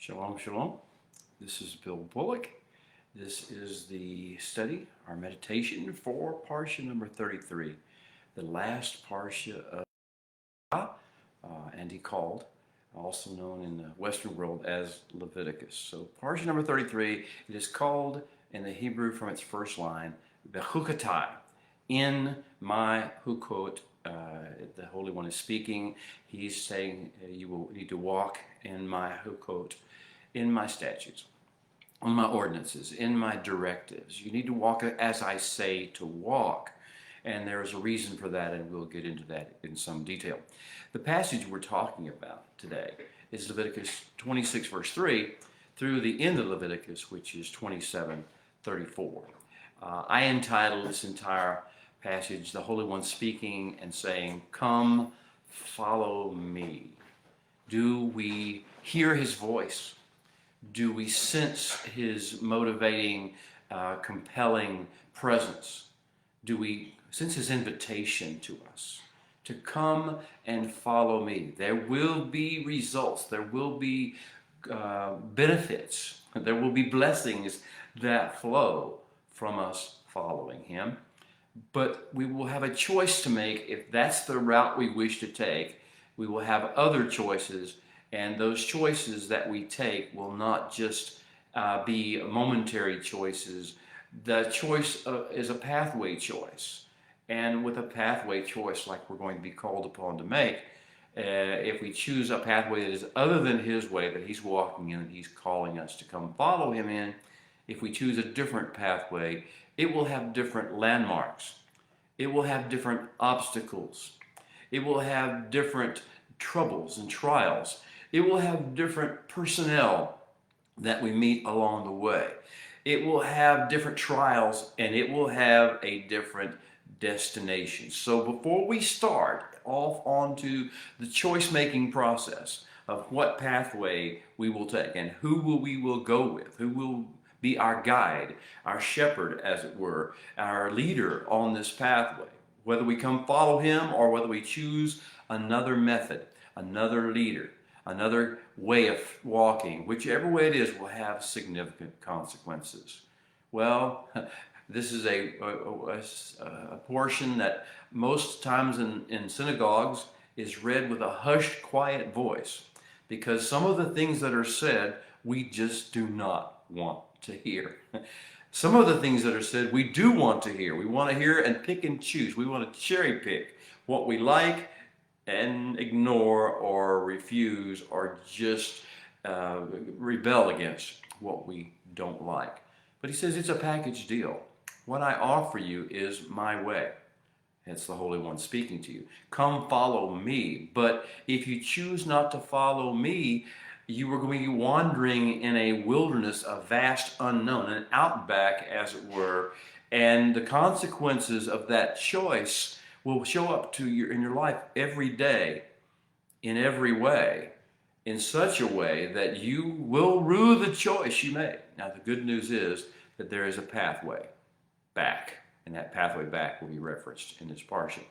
Shalom, shalom. This is Bill Bullock. This is the study, our meditation for Parsha number 33, the last Parsha of and he called, also known in the Western world as Leviticus. So Parsha number 33, it is called in the Hebrew from its first line, Bechukatai, in my hukot. The Holy One is speaking. He's saying you will need to walk in my hukot, in my statutes, on my ordinances, in my directives. You need to walk as I say to walk. And there is a reason for that, and we'll get into that in some detail. The passage we're talking about today is Leviticus 26, verse 3, through the end of Leviticus, which is 27:34. I entitled this entire passage, The Holy One Speaking and saying, "Come, follow me." Do we hear his voice? Do we sense his motivating, compelling presence? Do we sense his invitation to us to come and follow me? There will be results. There will be benefits. There will be blessings that flow from us following him. But we will have a choice to make. If that's the route we wish to take, we will have other choices, and those choices that we take will not just be momentary choices. The choice is a pathway choice, and with a pathway choice like we're going to be called upon to make, if we choose a pathway that is other than his way that he's walking in and he's calling us to come follow him in, if we choose a different pathway, it will have different landmarks. It will have different obstacles. It will have different troubles and trials. It will have different personnel that we meet along the way. It will have different trials, and it will have a different destination. So before we start off onto the choice-making process of what pathway we will take and who we will go with, who will be our guide, our shepherd, as it were, our leader on this pathway, whether we come follow him or whether we choose another method, another leader, another way of walking, whichever way it is, will have significant consequences. Well, this is a portion that most times in synagogues is read with a hushed, quiet voice, because some of the things that are said we just do not want to hear. Some of the things that are said we do want to hear. We want to hear and pick and choose. We want to cherry pick what we like and ignore or refuse or just rebel against what we don't like. But he says it's a package deal. What I offer you is my way. It's the Holy One speaking to you. Come follow me. But if you choose not to follow me, you are going to be wandering in a wilderness, a vast unknown, an outback, as it were, and the consequences of that choice will show up in your life every day, in every way, in such a way that you will rue the choice you made. Now, the good news is that there is a pathway back, and that pathway back will be referenced in this parsha.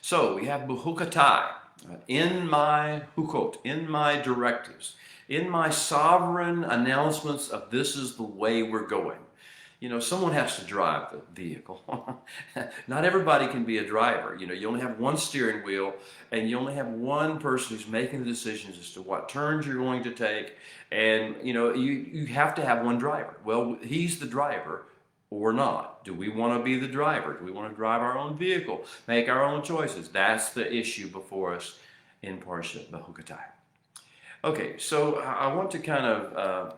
So we have Bechukatai, in my hukot, in my directives, in my sovereign announcements of this is the way we're going. You know, someone has to drive the vehicle. Not everybody can be a driver. You know, you only have one steering wheel, and you only have one person who's making the decisions as to what turns you're going to take. And, you know, you have to have one driver. Well, he's the driver or not. Do we want to be the driver? Do we want to drive our own vehicle, make our own choices? That's the issue before us in Parsha Bechukatai. Okay, so I want to kind of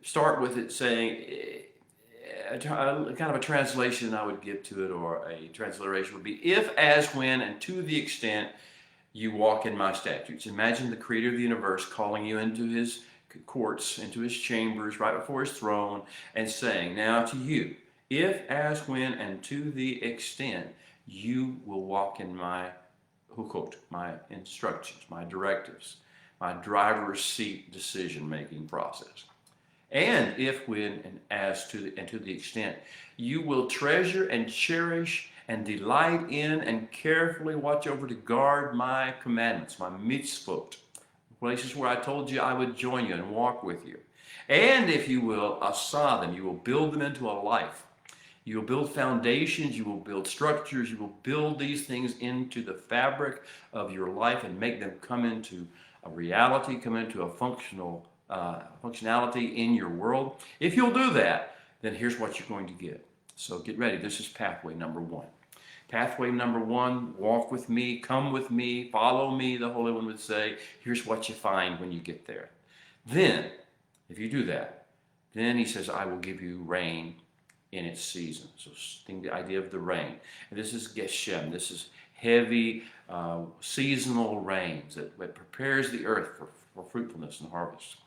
start with it saying, kind of a translation I would give to it, or a transliteration would be, if, as, when, and to the extent you walk in my statutes. Imagine the creator of the universe calling you into his courts, into his chambers, right before his throne, and saying, now to you, if, as, when, and to the extent you will walk in my hukot, my instructions, my directives, my driver's seat decision-making process. And if, when, and as to the extent you will treasure and cherish and delight in and carefully watch over to guard my commandments, my mitzvot. places where I told you I would join you and walk with you. And if you will, asah them, you will build them into a life. You will build foundations, you will build structures, you will build these things into the fabric of your life and make them come into a reality, come into a functionality in your world. If you'll do that, then here's what you're going to get. So get ready. This is pathway number one. Pathway number one, walk with me, come with me, follow me, the Holy One would say. Here's what you find when you get there. Then, if you do that, then he says, I will give you rain in its season. So think the idea of the rain. And this is Geshem. This is heavy seasonal rains that prepares the earth for fruitfulness and harvest.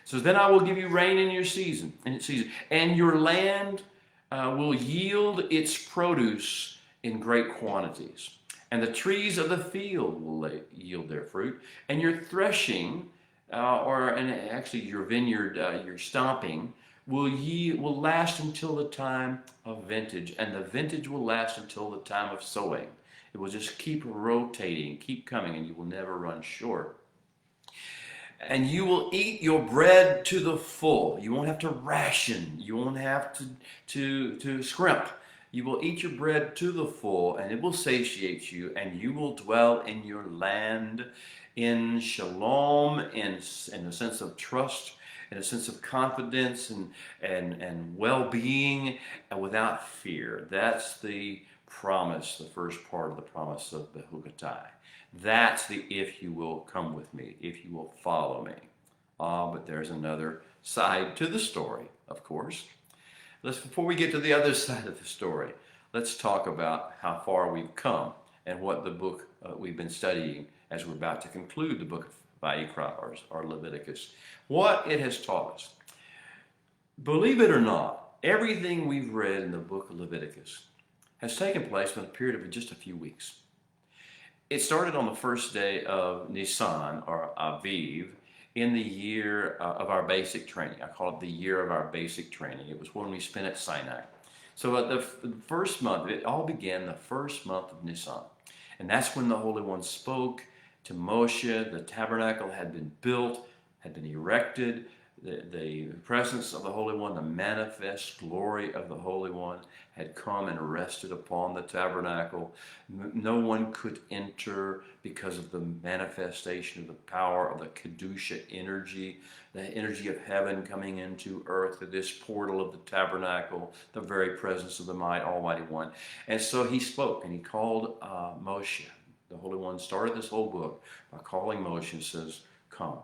So then I will give you rain in its season, and your land will yield its produce in great quantities. And the trees of the field will yield their fruit, and your threshing, actually your vineyard, your stomping, will last until the time of vintage, and the vintage will last until the time of sowing. It will just keep rotating, keep coming, and you will never run short. And you will eat your bread to the full. You won't have to ration. You won't have to scrimp. You will eat your bread to the full, and it will satiate you, and you will dwell in your land in shalom, in a sense of trust, in a sense of confidence and well-being, and without fear. That's the promise, the first part of the promise of Behugatai. That's the if you will come with me, if you will follow me. But there's another side to the story, of course. Before we get to the other side of the story, let's talk about how far we've come and what the book we've been studying as we're about to conclude the book of Vayikra, or Leviticus, what it has taught us. Believe it or not, everything we've read in the book of Leviticus has taken place in a period of just a few weeks. It started on the first day of Nissan, or Aviv, in the year of our basic training. I call it the year of our basic training. It was when we spent at Sinai. So at the first month, it all began the first month of Nissan. And that's when the Holy One spoke to Moshe. The tabernacle had been built, had been erected. The presence of the Holy One, the manifest glory of the Holy One had come and rested upon the tabernacle. No one could enter because of the manifestation of the power of the Kedusha energy, the energy of heaven coming into earth, this portal of the tabernacle, the very presence of the Almighty One. And so he spoke and he called Moshe. The Holy One started this whole book by calling Moshe and says, come.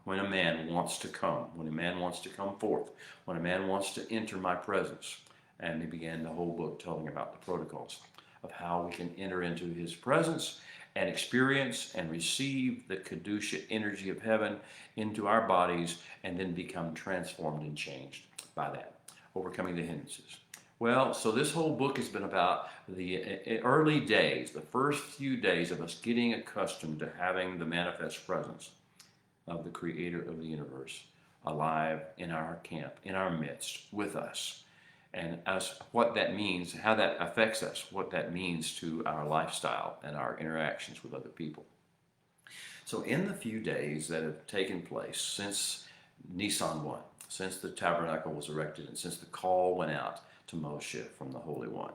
When a man wants to come, when a man wants to come forth, when a man wants to enter my presence. And he began the whole book telling about the protocols of how we can enter into his presence and experience and receive the Kedusha energy of heaven into our bodies and then become transformed and changed by that, overcoming the hindrances. Well, so this whole book has been about the early days, the first few days of us getting accustomed to having the manifest presence of the Creator of the universe alive in our camp, in our midst, with us. And us, what that means, how that affects us, what that means to our lifestyle and our interactions with other people. So in the few days that have taken place since Nissan 1, since the tabernacle was erected, and since the call went out to Moshe from the Holy One,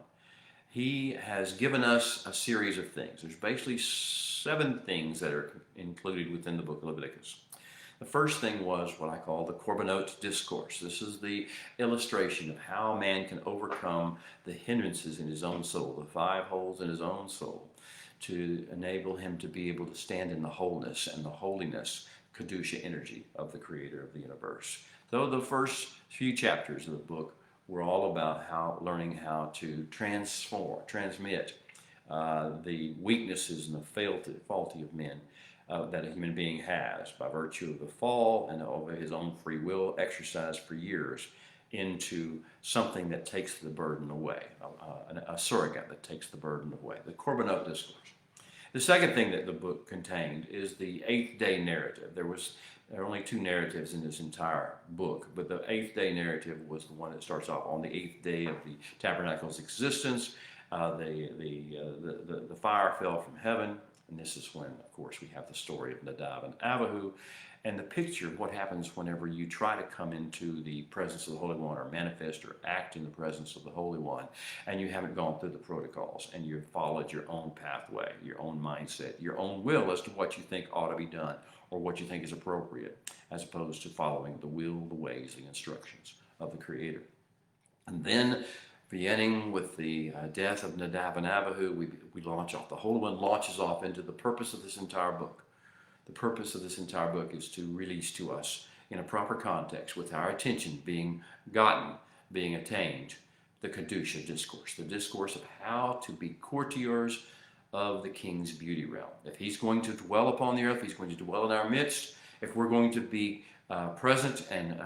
he has given us a series of things. There's basically 7 things that are included within the book of Leviticus. The first thing was what I call the Corbonate Discourse. This is the illustration of how man can overcome the hindrances in his own soul, the 5 holes in his own soul, to enable him to be able to stand in the wholeness and the holiness, Kedusha energy of the Creator of the universe. So the first few chapters of the book were all about learning how to transmit the weaknesses and the faulty of men that a human being has by virtue of the fall and of his own free will exercised for years into something that takes the burden away, a surrogate that takes the burden away, the Corbonate Discourse. The second thing that the book contained is the 8th day narrative. There are only 2 narratives in this entire book, but the 8th day narrative was the one that starts off on the 8th day of the tabernacle's existence. The fire fell from heaven And this is when, of course, we have the story of Nadab and Abihu, and the picture of what happens whenever you try to come into the presence of the Holy One or manifest or act in the presence of the Holy One, and you haven't gone through the protocols and you've followed your own pathway, your own mindset, your own will as to what you think ought to be done or what you think is appropriate, as opposed to following the will, the ways, the instructions of the Creator. And then, beginning with the death of Nadab and Abihu, we launch off. The Holy One launches off into the purpose of this entire book. The purpose of this entire book is to release to us, in a proper context, with our attention being gotten, being attained, the Kedusha discourse, the discourse of how to be courtiers of the King's beauty realm. If he's going to dwell upon the earth, he's going to dwell in our midst. If we're going to be present and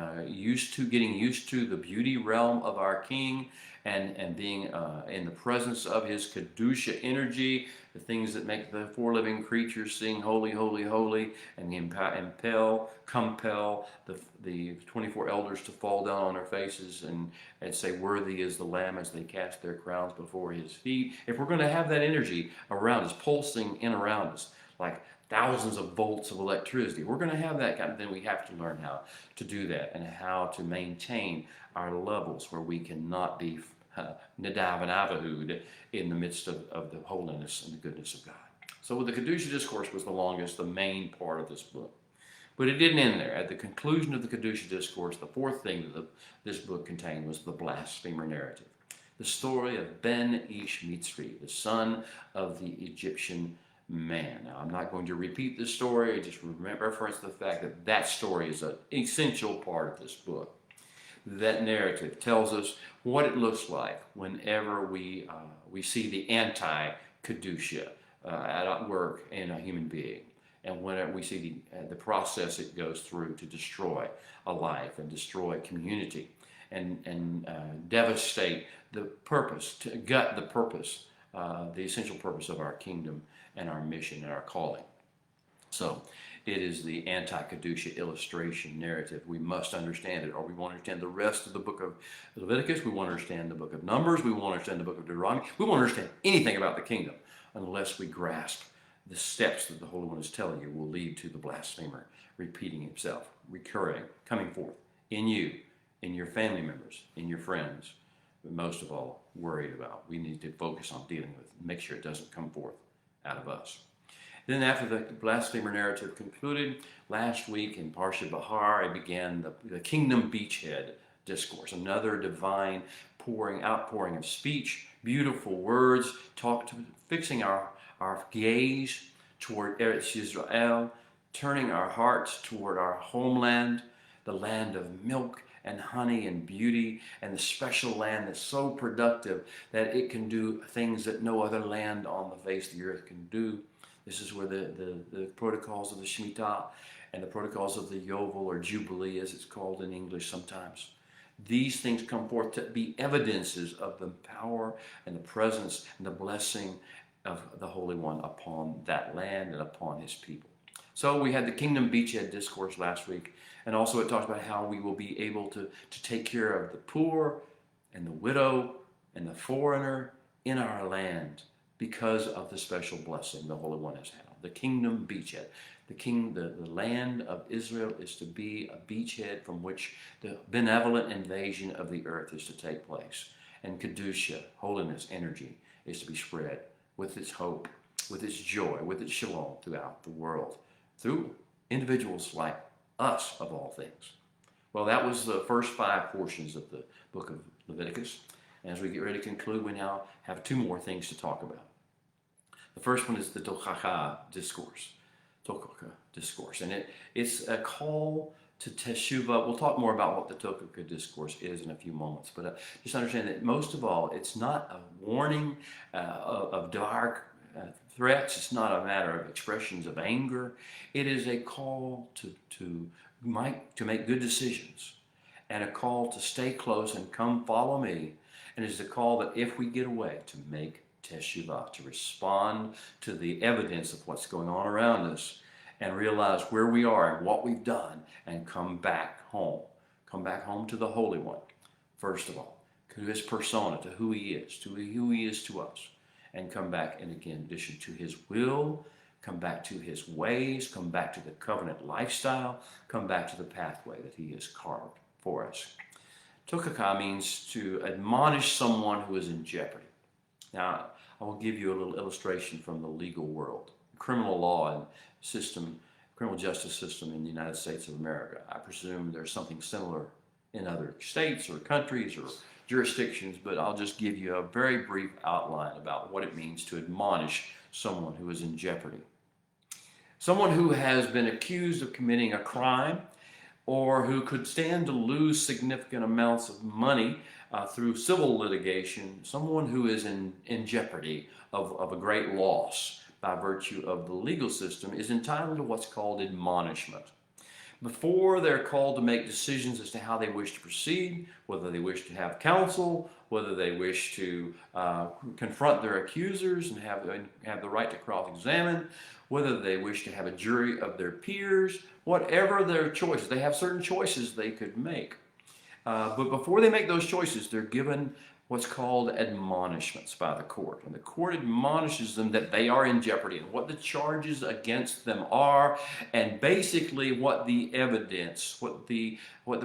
getting used to the beauty realm of our King, and being in the presence of his Kedusha energy, the things that make the four living creatures sing holy, holy, holy, and compel the 24 elders to fall down on their faces and say, worthy is the Lamb, as they cast their crowns before his feet. If we're going to have that energy around us, pulsing in around us, like thousands of volts of electricity, we're going to have that kind of, then we have to learn how to do that and how to maintain our levels where we cannot be Nadab and Abihu in the midst of the holiness and the goodness of God. So the Kedusha discourse was the longest, the main part of this book. But it didn't end there. At the conclusion of the Kedusha discourse, the fourth thing that this book contained was the blasphemer narrative. The story of Ben Ish Mitzri, the son of the Egyptian man. Now, I'm not going to repeat this story. I just reference the fact that that story is an essential part of this book. That narrative tells us what it looks like whenever we see the anti-Kedusha at work in a human being, and whenever we see the process it goes through to destroy a life and destroy a community and devastate the purpose, to gut the purpose, the essential purpose of our kingdom and our mission and our calling. So it is the anti-Kedusha illustration narrative. We must understand it, or we won't understand the rest of the book of Leviticus. We won't understand the book of Numbers. We won't understand the book of Deuteronomy. We won't understand anything about the kingdom unless we grasp the steps that the Holy One is telling you will lead to the blasphemer repeating himself, recurring, coming forth in you, in your family members, in your friends, but most of all, worried about. We need to focus on dealing with, make sure it doesn't come forth out of us. Then after the blasphemer narrative concluded, last week in Parsha Bahar, I began the kingdom beachhead discourse, another divine outpouring of speech, beautiful words, fixing our gaze toward Eretz Yisrael, turning our hearts toward our homeland, the land of milk and honey and beauty, and the special land that's so productive that it can do things that no other land on the face of the earth can do. This is where the protocols of the Shemitah and the protocols of the Yovel or Jubilee, as it's called in English sometimes. These things come forth to be evidences of the power and the presence and the blessing of the Holy One upon that land and upon his people. So we had the Kingdom Beachhead Discourse last week, and also it talks about how we will be able to take care of the poor and the widow and the foreigner in our land, because of the special blessing the Holy One has had. The kingdom beachhead. The land of Israel is to be a beachhead from which the benevolent invasion of the earth is to take place. And Kedusha, holiness, energy, is to be spread with its hope, with its joy, with its shalom throughout the world, through individuals like us, of all things. Well, that was the first 5 portions of the book of Leviticus. And as we get ready to conclude, we now have 2 more things to talk about. The first one is the Tochacha discourse. And it's a call to Teshuvah. We'll talk more about what the Tochacha discourse is in a few moments, but just understand that most of all, it's not a warning of dark threats. It's not a matter of expressions of anger. It is a call to make good decisions, and a call to stay close and come follow me. And it's a call that if we get away, to make Teshuvah, to respond to the evidence of what's going on around us and realize where we are and what we've done and come back home. Come back home to the Holy One, first of all, to his persona, to who he is, to who he is to us, and come back, and again, in addition to his will come back to his ways, come back to the covenant lifestyle, come back to the pathway that he has carved for us. Tukaka means to admonish someone who is in jeopardy. Now, I will give you a little illustration from the legal world. Criminal law and system, criminal justice system in the United States of America. I presume there's something similar in other states or countries or jurisdictions, but I'll just give you a very brief outline about what it means to admonish someone who is in jeopardy. Someone who has been accused of committing a crime or who could stand to lose significant amounts of money through civil litigation, someone who is in jeopardy of a great loss by virtue of the legal system is entitled to what's called admonishment. Before they're called to make decisions as to how they wish to proceed, whether they wish to have counsel, whether they wish to confront their accusers and have the right to cross-examine, whether they wish to have a jury of their peers, whatever their choices. They have certain choices they could make. But before they make those choices, they're given what's called admonishments by the court. And the court admonishes them that they are in jeopardy and what the charges against them are, and basically what the evidence, what the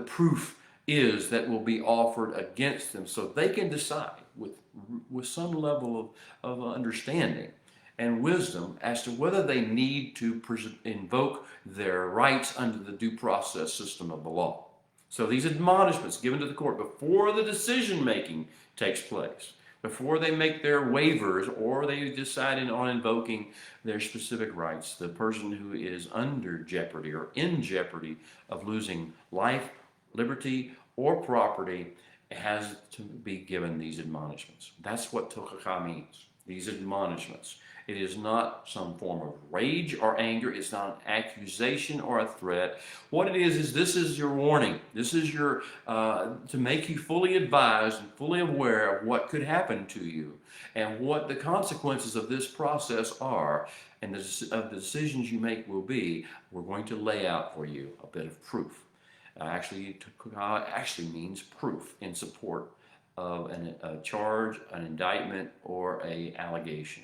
proof is that will be offered against them, so they can decide with some level of understanding and wisdom as to whether they need to invoke their rights under the due process system of the law. So these admonishments given to the court before the decision making takes place, before they make their waivers or they decide on invoking their specific rights, the person who is under jeopardy or in jeopardy of losing life, liberty, or property has to be given these admonishments. That's what Tokaka means, these admonishments. It is not some form of rage or anger. It's not an accusation or a threat. What it is this is your warning. This is your, to make you fully advised and fully aware of what could happen to you and what the consequences of this process are and of the decisions you make will be. We're going to lay out for you a bit of proof. Actually means proof in support of a charge, an indictment, or an allegation.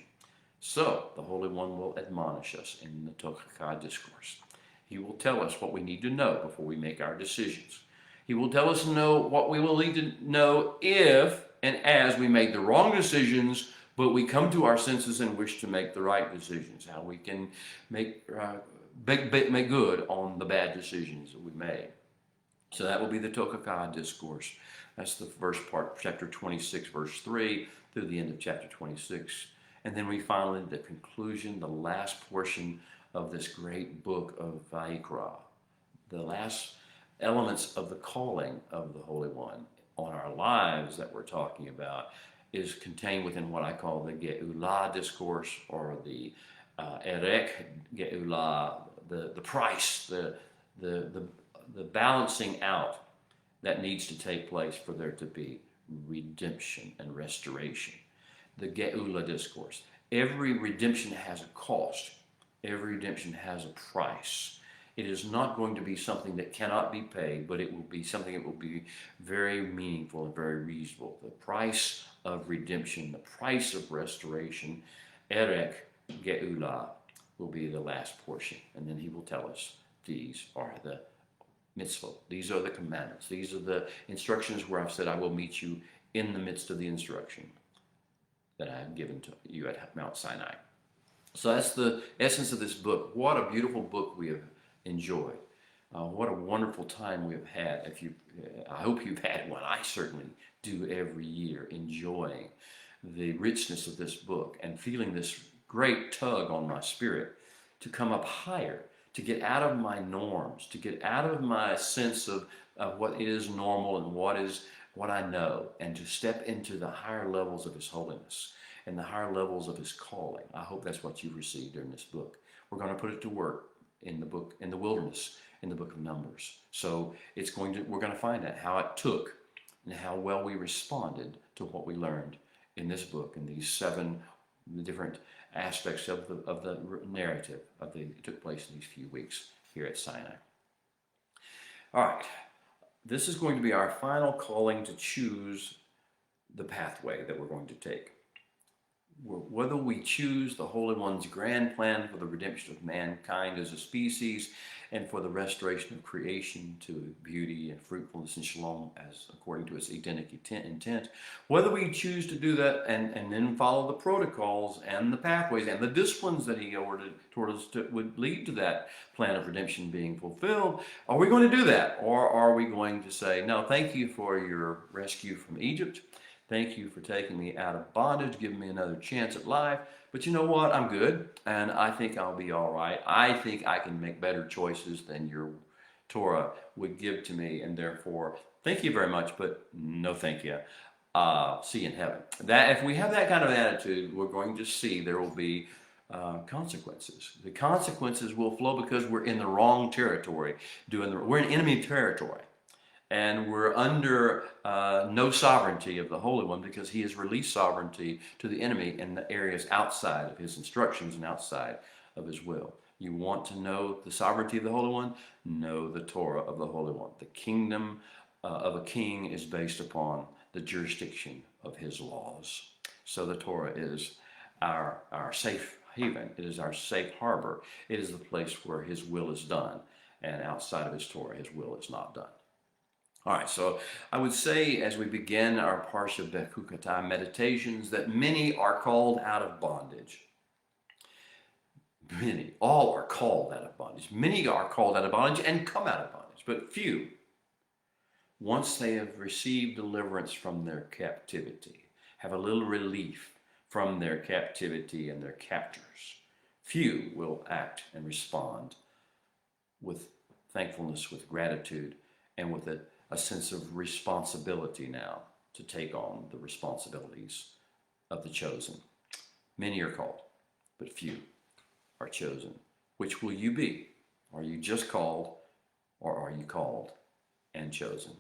So, the Holy One will admonish us in the Tokaka Discourse. He will tell us what we need to know before we make our decisions. He will tell us what we will need to know if and as we make the wrong decisions, but we come to our senses and wish to make the right decisions. How we can make good on the bad decisions that we made. So that will be the Tokaka Discourse. That's the first part, chapter 26, verse 3, through the end of chapter 26. And then we finally, the conclusion, the last portion of this great book of Vayikra, the last elements of the calling of the Holy One on our lives that we're talking about is contained within what I call the Geula Discourse, or the Erek Geula, the price, the balancing out that needs to take place for there to be redemption and restoration. The Geula Discourse. Every redemption has a cost. Every redemption has a price. It is not going to be something that cannot be paid, but it will be something that will be very meaningful and very reasonable. The price of redemption, the price of restoration, Erek Geula, will be the last portion. And then he will tell us these are the mitzvot. These are the commandments. These are the instructions where I've said I will meet you in the midst of the instruction that I have given to you at Mount Sinai. So that's the essence of this book. What a beautiful book we have enjoyed. What a wonderful time we have had. I hope you've had one. I certainly do every year, enjoying the richness of this book and feeling this great tug on my spirit to come up higher, to get out of my norms, to get out of my sense of what is normal and what I know, and to step into the higher levels of His holiness and the higher levels of His calling. I hope that's what you received during this book. We're going to put it to work in the book, in the wilderness, in the book of Numbers. So we're going to find out how it took and how well we responded to what we learned in this book, in these 7 different aspects of the narrative that took place in these few weeks here at Sinai. All right. This is going to be our final calling to choose the pathway that we're going to take. whether we choose the Holy One's grand plan for the redemption of mankind as a species and for the restoration of creation to beauty and fruitfulness and shalom as according to its Edenic intent, whether we choose to do that and then follow the protocols and the pathways and the disciplines that he ordered toward us would lead to that plan of redemption being fulfilled, are we going to do that? Or are we going to say, no, thank you for your rescue from Egypt. Thank you for taking me out of bondage, giving me another chance at life. But you know what? I'm good, and I think I'll be all right. I think I can make better choices than your Torah would give to me, and therefore, thank you very much, but no thank you. See you in heaven. That if we have that kind of attitude, we're going to see there will be consequences. The consequences will flow because we're in the wrong territory. We're in enemy territory. And we're under no sovereignty of the Holy One because he has released sovereignty to the enemy in the areas outside of his instructions and outside of his will. You want to know the sovereignty of the Holy One? Know the Torah of the Holy One. The kingdom of a king is based upon the jurisdiction of his laws. So the Torah is our safe haven. It is our safe harbor. It is the place where his will is done. And outside of his Torah, his will is not done. All right, so I would say as we begin our Parsha Bechukata meditations that many are called out of bondage. Many, all are called out of bondage. Many are called out of bondage and come out of bondage, but few, once they have received deliverance from their captivity, have a little relief from their captivity and their captors, few will act and respond with thankfulness, with gratitude, and with a sense of responsibility now to take on the responsibilities of the chosen. Many are called, but few are chosen. Which will you be? Are you just called, or are you called and chosen?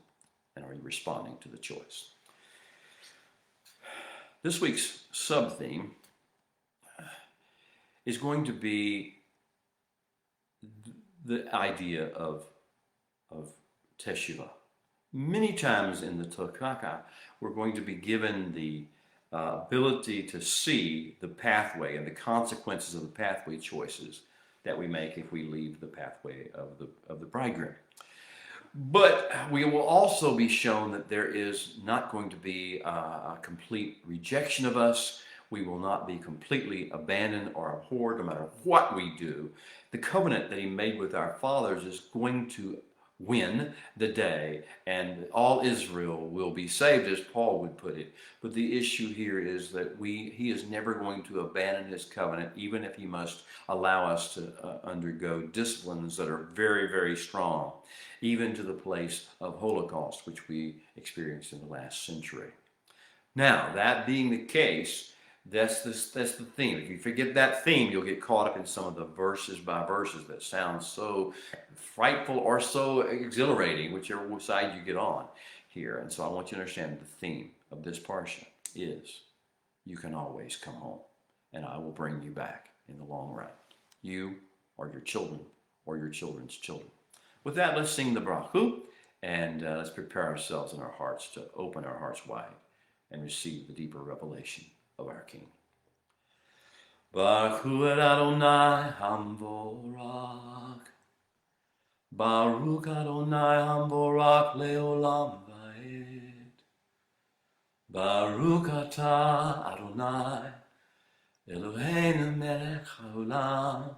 And are you responding to the choice? This week's sub-theme is going to be the idea of Teshuvah. Many times in the Torah, we're going to be given the ability to see the pathway and the consequences of the pathway choices that we make if we leave the pathway of the bridegroom. But we will also be shown that there is not going to be a complete rejection of us. We will not be completely abandoned or abhorred no matter what we do. The covenant that he made with our fathers is going to win the day, and all Israel will be saved, as Paul would put it. But the issue here is that he is never going to abandon his covenant, even if he must allow us to undergo disciplines that are very, very strong, even to the place of Holocaust, which we experienced in the last century. Now, that being the case, that's the theme. If you forget that theme, you'll get caught up in some of the verses by verses that sound so frightful or so exhilarating, whichever side you get on here. And so I want you to understand the theme of this parsha is you can always come home, and I will bring you back in the long run. You or your children or your children's children. With that, let's sing the brachu, and let's prepare ourselves in our hearts to open our hearts wide and receive the deeper revelation of our King. Baruch hu Adonai Hamvorak. Baruch Adonai Hamvorak leolam va'ed. Baruch atah Adonai Eloheinu melech haolam.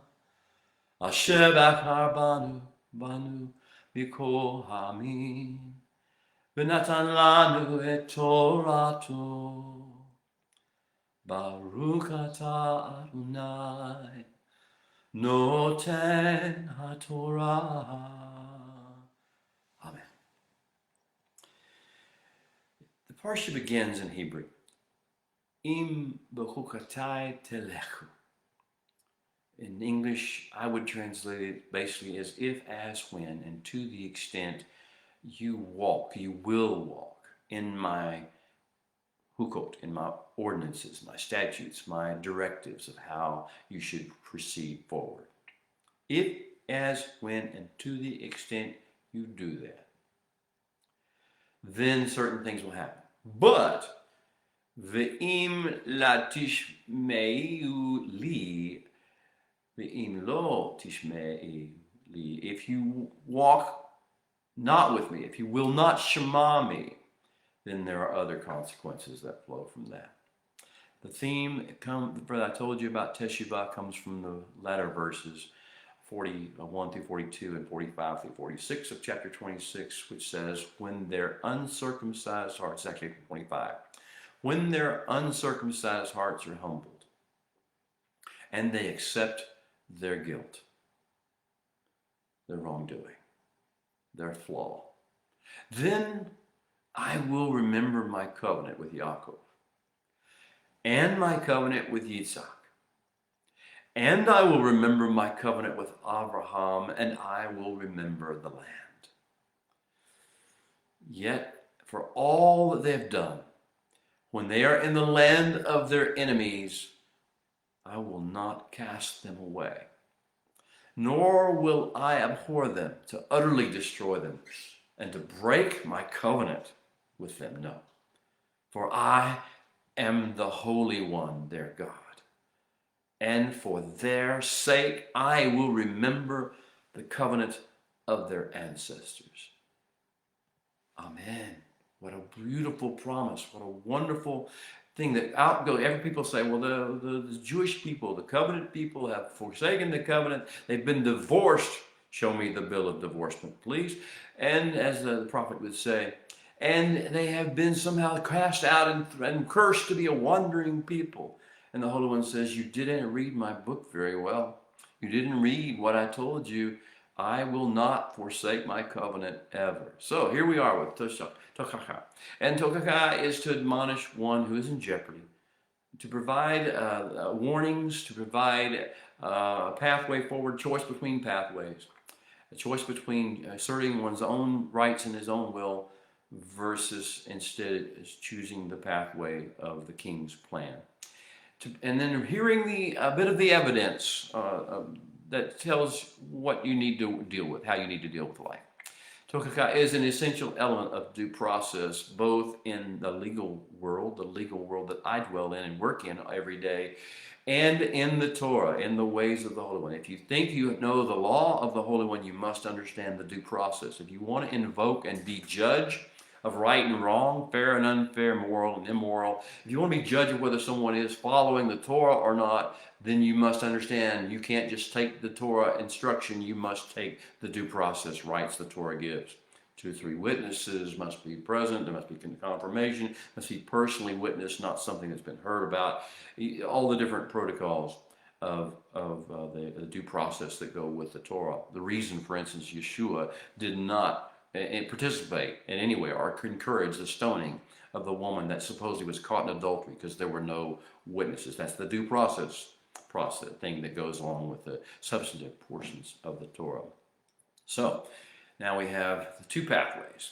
Asher bachar banu mikol ha'amim. V'natan lanu et Torato. Baruch atah Adonai noten haTorah. Amen. The parsha begins in Hebrew. Im bechukatai telechu. In English, I would translate it basically as if, as, when, and to the extent you walk, you will walk in my hukot, in my ordinances, my statutes, my directives of how you should proceed forward. If, as, when, and to the extent you do that, then certain things will happen. But ve'im latish tishmeu li, ve'im lo tishmei li. If you walk not with me, if you will not shema me, then there are other consequences that flow from that. The theme that I told you about Teshuvah comes from the latter verses, 41 through 42 and 45 through 46 of chapter 26, which says, when their uncircumcised hearts, actually 25, when their uncircumcised hearts are humbled and they accept their guilt, their wrongdoing, their flaw, then I will remember my covenant with Yaakov and my covenant with Yitzhak. And I will remember my covenant with Abraham, and I will remember the land. Yet, for all that they have done, when they are in the land of their enemies, I will not cast them away, nor will I abhor them to utterly destroy them and to break my covenant with them. No, for I am the Holy One, their God. And for their sake, I will remember the covenant of their ancestors. Amen. What a beautiful promise. What a wonderful thing that outgoes. Every people say, well, the Jewish people, the covenant people have forsaken the covenant. They've been divorced. Show me the bill of divorcement, please. And as the prophet would say, and they have been somehow cast out and cursed to be a wandering people. And the Holy One says, you didn't read my book very well. You didn't read what I told you. I will not forsake my covenant ever. So here we are with Tokaka. And Tokaka is to admonish one who is in jeopardy, to provide warnings, to provide a pathway forward, choice between pathways, a choice between asserting one's own rights and his own will versus instead choosing the pathway of the king's plan. And then hearing a bit of the evidence that tells what you need to deal with, how you need to deal with life. Tokaka is an essential element of due process, both in the legal world that I dwell in and work in every day, and in the Torah, in the ways of the Holy One. If you think you know the law of the Holy One, you must understand the due process. If you want to invoke and be judge of right and wrong, fair and unfair, moral and immoral, if you want to be judge of whether someone is following the Torah or not, then you must understand you can't just take the Torah instruction, you must take the due process rights the Torah gives. 2 or 3 witnesses must be present, there must be confirmation, must be personally witnessed, not something that's been heard about. All the different protocols of the due process that go with the Torah. The reason, for instance, Yeshua did not participate in any way or encourage the stoning of the woman that supposedly was caught in adultery because there were no witnesses. That's the due process thing that goes along with the substantive portions of the Torah. So now we have the 2 pathways.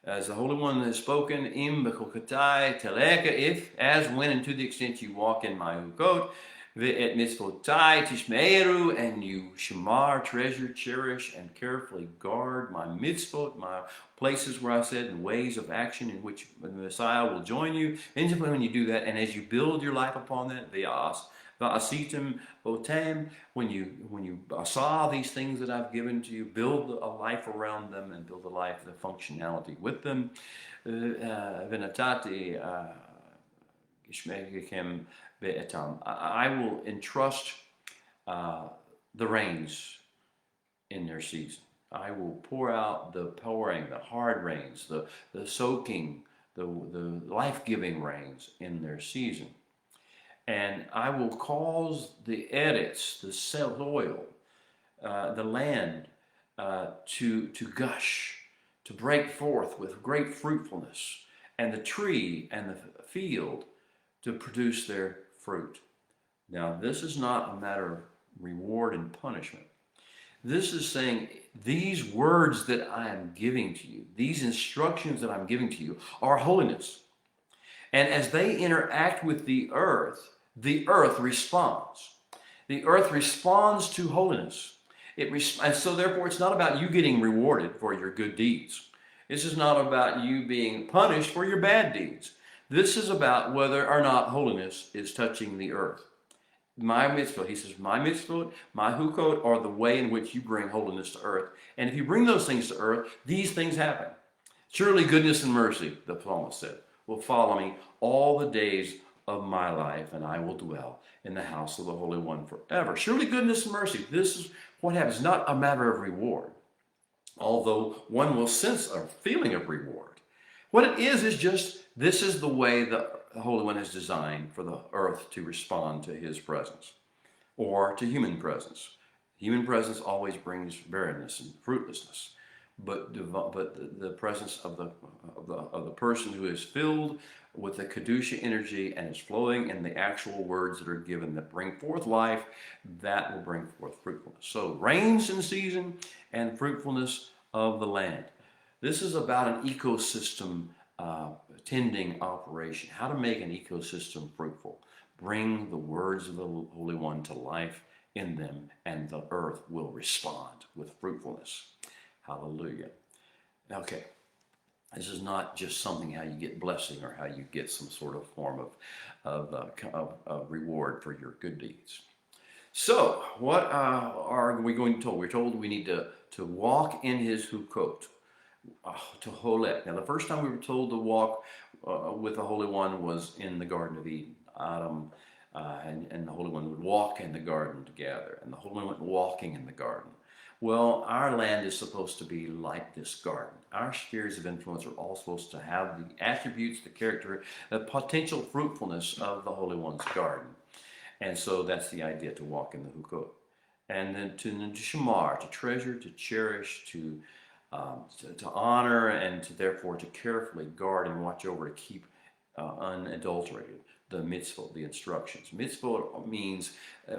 As the Holy One has spoken, im b'chokatai teleka, if, as, when, and to the extent you walk in my hukot, ve'et mitzvotai tishmeru, and you shamar, treasure, cherish, and carefully guard my mitzvot, my places where I said, and ways of action in which the Messiah will join you. And simply when you do that, and as you build your life upon that, va'asitim otam, when you saw these things that I've given to you, build a life around them and build a life, the functionality with them. V'natati gishmechem be'etam. I will entrust the rains in their season. I will pour out the pouring, the hard rains, the soaking, the life-giving rains in their season. And I will cause the eretz, the soil, the land, to gush, to break forth with great fruitfulness, and the tree and the field to produce their fruit. Now, this is not a matter of reward and punishment. This is saying these words that I am giving to you, these instructions that I'm giving to you are holiness. And as they interact with the earth responds. The earth responds to holiness. And so therefore it's not about you getting rewarded for your good deeds. This is not about you being punished for your bad deeds. This is about whether or not holiness is touching the earth. My mitzvot, he says, my mitzvot, my hukot are the way in which you bring holiness to earth. And if you bring those things to earth, these things happen. Surely goodness and mercy, the psalmist said, will follow me all the days of my life, and I will dwell in the house of the Holy One forever. Surely goodness and mercy. This is what happens, not a matter of reward, although one will sense a feeling of reward. What it is just, this is the way the Holy One has designed for the earth to respond to his presence, or to human presence. Human presence always brings barrenness and fruitlessness, but the presence of the person who is filled with the Kedusha energy and is flowing in the actual words that are given that bring forth life, that will bring forth fruitfulness. So rains in season and fruitfulness of the land. This is about an ecosystem tending operation. How to make an ecosystem fruitful. Bring the words of the Holy One to life in them, and the earth will respond with fruitfulness. Hallelujah. Okay. This is not just something how you get blessing or how you get some sort of form of reward for your good deeds. So, what are we going to told? We're told we need to walk in his hukot, to holek. Now, the first time we were told to walk with the Holy One was in the Garden of Eden. Adam and the Holy One would walk in the garden together, and the Holy One went walking in the garden. Well, our land is supposed to be like this garden. Our spheres of influence are all supposed to have the attributes, the character, the potential fruitfulness of the Holy One's garden. And so that's the idea, to walk in the hukot. And then to shamar, to treasure, to cherish, to honor, and to therefore to carefully guard and watch over, to keep unadulterated the mitzvot, the instructions. Mitzvot means,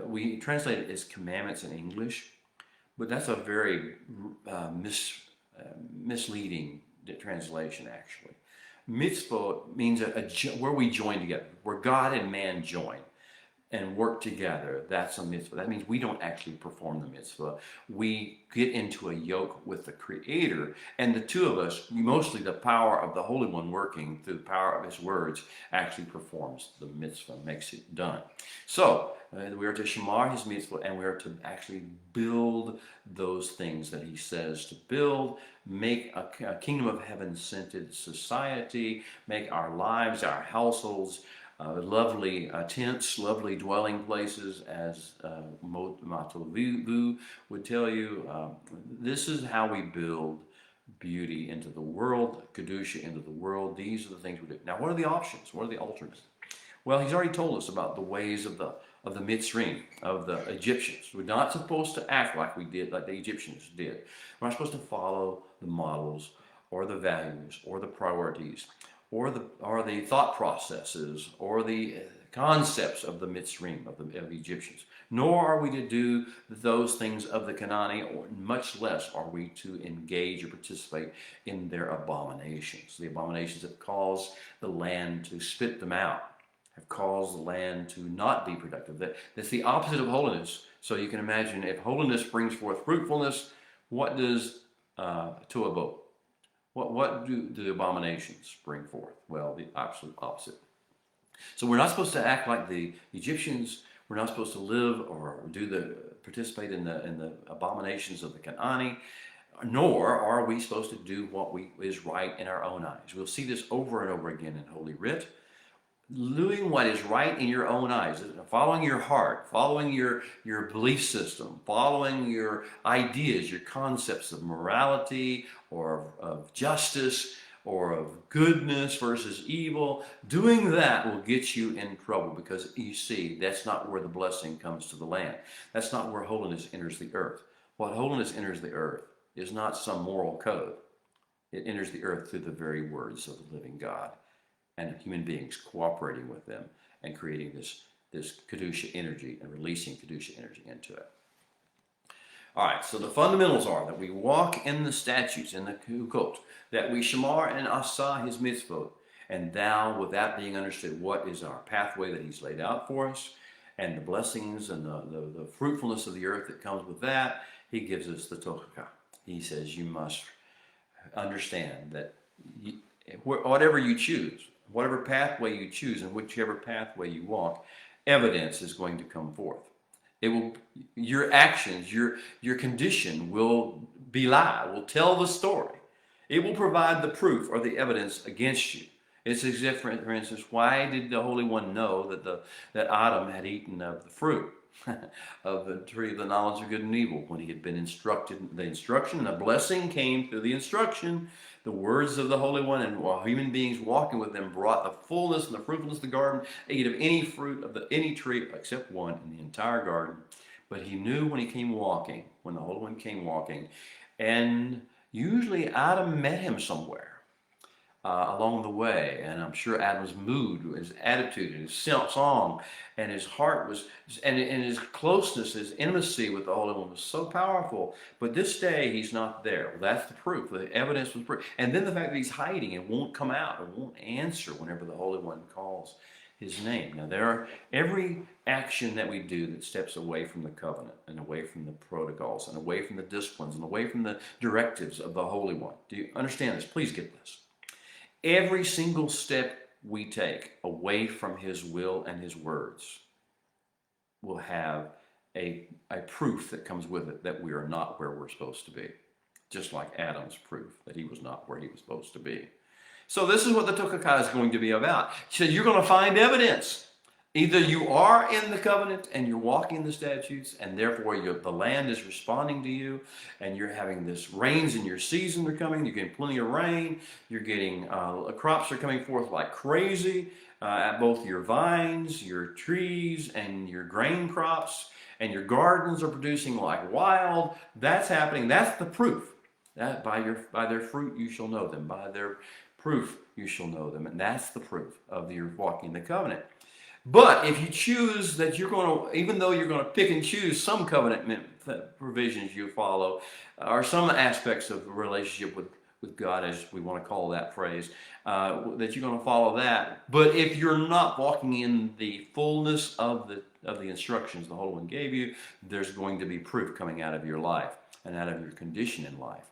we translate it as commandments in English, but that's a very misleading translation, actually. Mitzvot means where we join together, where God and man join and work together. That's a mitzvah. That means we don't actually perform the mitzvah. We get into a yoke with the Creator, and the two of us, mostly the power of the Holy One working through the power of his words, actually performs the mitzvah, makes it done. So we are to shamar his mitzvah, and we are to actually build those things that he says to build, make a kingdom of heaven-scented society, make our lives, our households, lovely tents, lovely dwelling places, as Matalavu would tell you. This is how we build beauty into the world, Kedusha into the world. These are the things we do. Now, what are the options? What are the alternatives? Well, he's already told us about the ways of the Mitzrayim, of the Egyptians. We're not supposed to act like we did, like the Egyptians did. We're not supposed to follow the models or the values or the priorities or the thought processes or the concepts of the Mitzrayim, of the Egyptians. Nor are we to do those things of the Canaanite, or much less are we to engage or participate in their abominations. The abominations that cause the land to spit them out, have caused the land to not be productive. That's the opposite of holiness. So you can imagine, if holiness brings forth fruitfulness, what does to'abot? What do the abominations bring forth? Well, the absolute opposite. So we're not supposed to act like the Egyptians. We're not supposed to live or participate in the abominations of the Canaanite, nor are we supposed to do what is right in our own eyes. We'll see this over and over again in Holy Writ. Doing what is right in your own eyes, following your heart, following your belief system, following your ideas, your concepts of morality or of justice or of goodness versus evil. Doing that will get you in trouble, because you see, that's not where the blessing comes to the land. That's not where holiness enters the earth. What holiness enters the earth is not some moral code. It enters the earth through the very words of the living God, and human beings cooperating with them and creating this Kedusha energy and releasing Kedusha energy into it. All right, so the fundamentals are that we walk in the statutes, in the hukot, that we shamar and asa his mitzvot, and thou, with that being understood, what is our pathway that he's laid out for us, and the blessings and the fruitfulness of the earth that comes with that, he gives us the tochaka. He says you must understand that whatever you choose, whatever pathway you choose and whichever pathway you walk, evidence is going to come forth. It will, your actions, your condition will belie, will tell the story. It will provide the proof or the evidence against you. It's as if, for instance, why did the Holy One know that Adam had eaten of the fruit of the tree of the knowledge of good and evil when he had been instructed? The instruction and the blessing came through the instruction. The words of the Holy One, and while human beings walking with them brought the fullness and the fruitfulness of the garden, ate of any fruit of any tree except one in the entire garden. But he knew when he came walking, when the Holy One came walking, and usually Adam met him somewhere along the way, and I'm sure Adam's mood, his attitude, and his song, and his heart was, and his closeness, his intimacy with the Holy One was so powerful. But this day he's not there. Well, that's the proof. The evidence was proof, and then the fact that he's hiding and won't come out and won't answer whenever the Holy One calls his name. Now, every action that we do that steps away from the covenant and away from the protocols and away from the disciplines and away from the directives of the Holy One. Do you understand this? Please get this. Every single step we take away from his will and his words will have a proof that comes with it that we are not where we're supposed to be. Just like Adam's proof that he was not where he was supposed to be. So this is what the Tukaka is going to be about. He said, you're going to find evidence. Either you are in the covenant and you're walking the statutes, and therefore the land is responding to you, and you're having this rains in your season are coming, you're getting plenty of rain, you're getting crops are coming forth like crazy at both your vines, your trees, and your grain crops, and your gardens are producing like wild. That's happening. That's the proof. That by their fruit you shall know them. By their proof you shall know them. And that's the proof of your walking the covenant. But if you choose that you're going to, even though you're going to pick and choose some covenant provisions you follow, or some aspects of the relationship with God, as we want to call that phrase, that you're going to follow that. But if you're not walking in the fullness of the instructions the Holy One gave you, there's going to be proof coming out of your life, and out of your condition in life,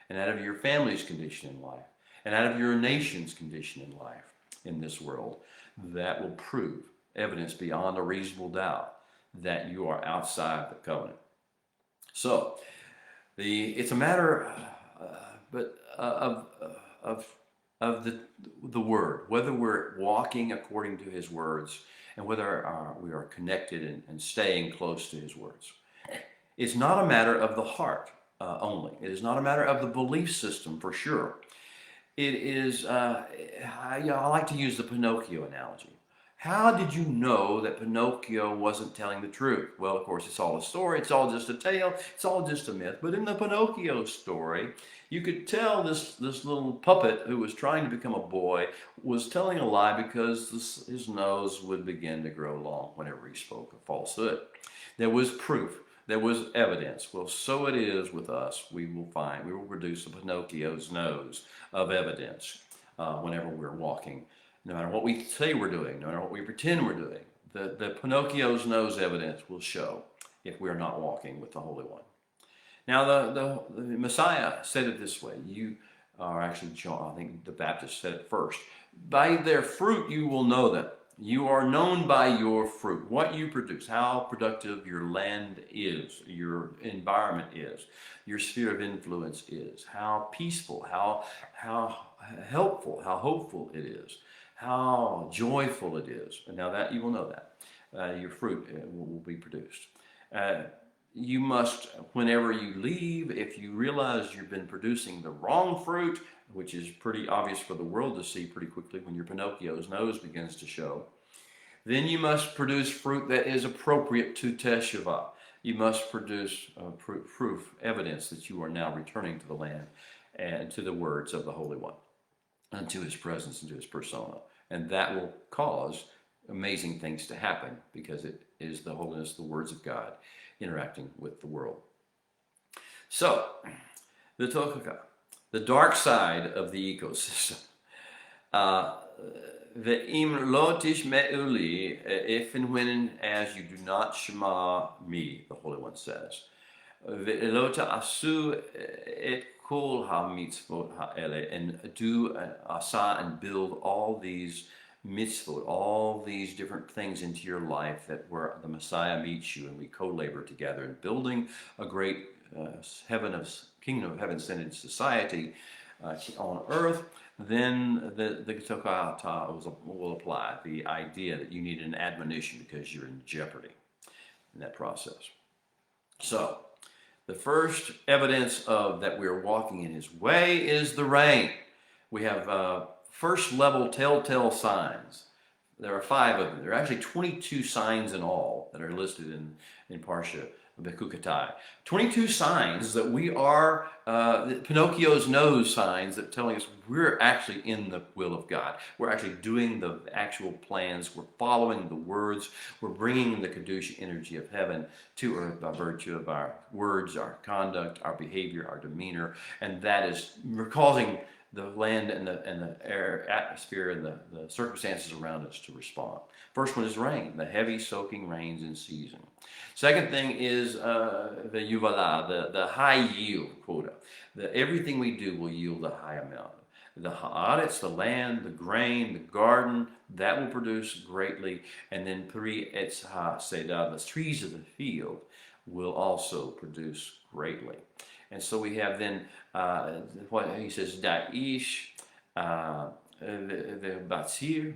and out of your family's condition in life, and out of your nation's condition in life in this world, that will prove evidence beyond a reasonable doubt that you are outside the covenant. So it's a matter of the word, whether we're walking according to his words, and whether we are connected and staying close to his words. It's not a matter of the heart only. It is not a matter of the belief system, for sure. It is, I like to use the Pinocchio analogy. How did you know that Pinocchio wasn't telling the truth? Well, of course, it's all a story. It's all just a tale. It's all just a myth. But in the Pinocchio story, you could tell this little puppet who was trying to become a boy was telling a lie because his nose would begin to grow long whenever he spoke a falsehood. There was proof. There was evidence. Well, so it is with us. We will produce a Pinocchio's nose of evidence whenever we're walking. No matter what we say we're doing, no matter what we pretend we're doing, the Pinocchio's nose evidence will show if we're not walking with the Holy One. Now, the Messiah said it this way. Actually John, I think the Baptist said it first. By their fruit you will know them. You are known by your fruit, what you produce, how productive your land is, your environment is, your sphere of influence is, how peaceful, how helpful, how hopeful it is, how joyful it is. And now that you will know that your fruit will be produced. You must, whenever you leave, if you realize you've been producing the wrong fruit, which is pretty obvious for the world to see pretty quickly when your Pinocchio's nose begins to show, then you must produce fruit that is appropriate to Teshuvah. You must produce proof, evidence that you are now returning to the land and to the words of the Holy One, and to his presence and to his persona. And that will cause amazing things to happen because it is the holiness, the words of God interacting with the world. So, the Tokaka, the dark side of the ecosystem. The im lo tishme'uli, if and when as you do not shema me, the Holy One says. Ve'lo ta'asu et kol ha-mitzvot ha'ele, and do asa and build all these mitzvot, all these different things into your life that where the Messiah meets you and we co-labor together in building a great kingdom of heaven-centered society on earth. Then the Tokata will apply, the idea that you need an admonition because you're in jeopardy in that process. So the first evidence of that we're walking in his way is the rain. We have first level telltale signs. There are 5 of them. There are actually 22 signs in all that are listed in Parsha Bekukatai. 22 signs that we are, Pinocchio's nose signs that telling us we're actually in the will of God. We're actually doing the actual plans. We're following the words. We're bringing the Kedusha energy of heaven to earth by virtue of our words, our conduct, our behavior, our demeanor. And that is, we're causing the land and the air, atmosphere, and the circumstances around us to respond. First one is rain, the heavy soaking rains in season. Second thing is the yuvala, the high yield quota. Everything we do will yield a high amount. The haaretz, the land, the grain, the garden, that will produce greatly. And then pri etz ha-seda, the trees of the field, will also produce greatly. And so we have then what he says, da'ish, the batzir,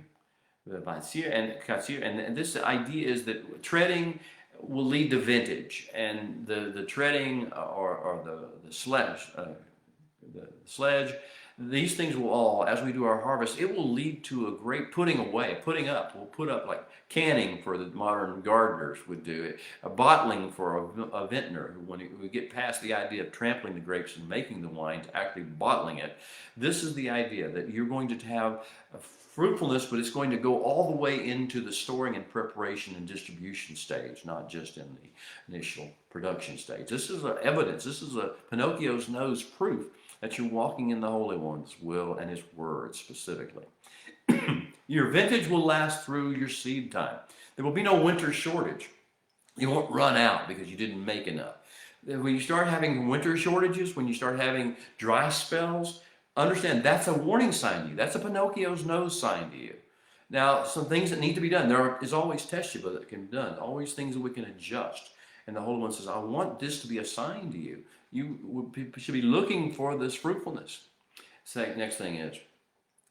and katzir, and this idea is that treading will lead to vintage, and the treading or the sledge, these things will all, as we do our harvest, it will lead to a great putting up. We'll put up like canning for the modern gardeners would do it, a bottling for a vintner. When we get past the idea of trampling the grapes and making the wine to actually bottling it, this is the idea that you're going to have a fruitfulness, but it's going to go all the way into the storing and preparation and distribution stage, not just in the initial production stage. This is evidence. This is a Pinocchio's nose proof that you're walking in the Holy One's will and his word specifically. Your vintage will last through your seed time. There will be no winter shortage. You won't run out because you didn't make enough. When you start having winter shortages, when you start having dry spells, understand that's a warning sign to you. That's a Pinocchio's nose sign to you. Now, some things that need to be done. There is always teshuvah that can be done. Always things that we can adjust. And the Holy One says, I want this to be a sign to you. You should be looking for this fruitfulness. Next thing is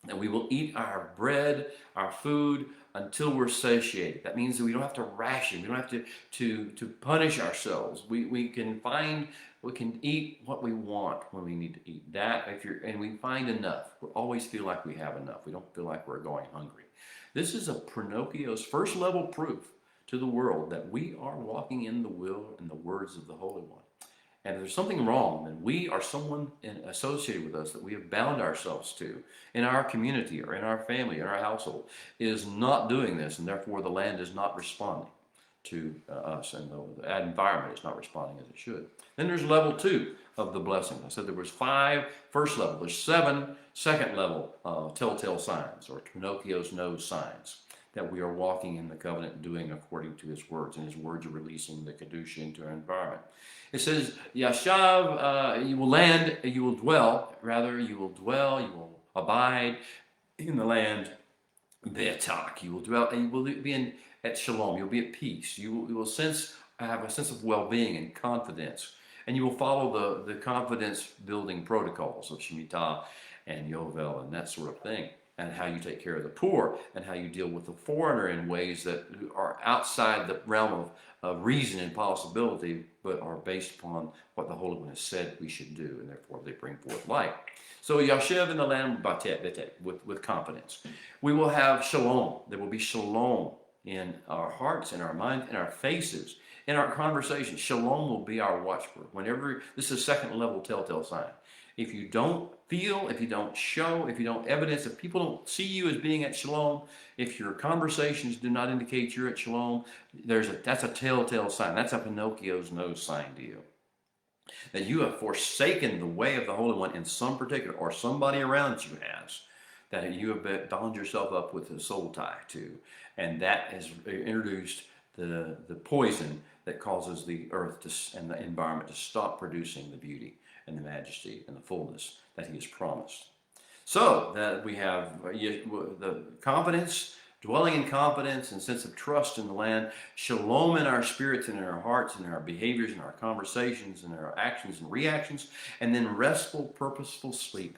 that we will eat our bread, our food, until we're satiated. That means that we don't have to ration. We don't have to punish ourselves. We can eat what we want when we need to eat. And we find enough. We always feel like we have enough. We don't feel like we're going hungry. This is a Pinocchio's first level proof to the world that we are walking in the will and the words of the Holy One. And if there's something wrong, then we or someone associated with us that we have bound ourselves to in our community or in our family, in our household, is not doing this, and therefore the land is not responding to us, and the environment is not responding as it should. Then there's level 2 of the blessing. I said there was 5 first level. There's 7 second level telltale signs, or Pinocchio's nose signs, that we are walking in the covenant and doing according to his words, and his words are releasing the Kedusha into our environment. It says, Yashav, you will land, you will dwell, you will abide in the land, Be'atak, you will dwell, and you will be at shalom, you'll be at peace, you will have a sense of well-being and confidence, and you will follow the confidence-building protocols of Shemitah and Yovel and that sort of thing, and how you take care of the poor, and how you deal with the foreigner in ways that are outside the realm of reason and possibility, but are based upon what the Holy One has said we should do, and therefore they bring forth life. So Yashev in the land with confidence. We will have shalom. There will be shalom in our hearts, in our minds, in our faces, in our conversations. Shalom will be our watchword. Whenever this is a second level telltale sign. If you don't feel, if you don't show, if you don't evidence, if people don't see you as being at shalom, if your conversations do not indicate you're at shalom, that's a telltale sign. That's a Pinocchio's nose sign to you. That you have forsaken the way of the Holy One in some particular, or somebody around you has, that you have bound yourself up with a soul tie to. And that has introduced the poison that causes the earth and the environment to stop producing the beauty and the majesty and the fullness that he has promised. So that we have the confidence, dwelling in confidence and sense of trust in the land, shalom in our spirits and in our hearts and in our behaviors and our conversations and our actions and reactions, and then restful, purposeful sleep,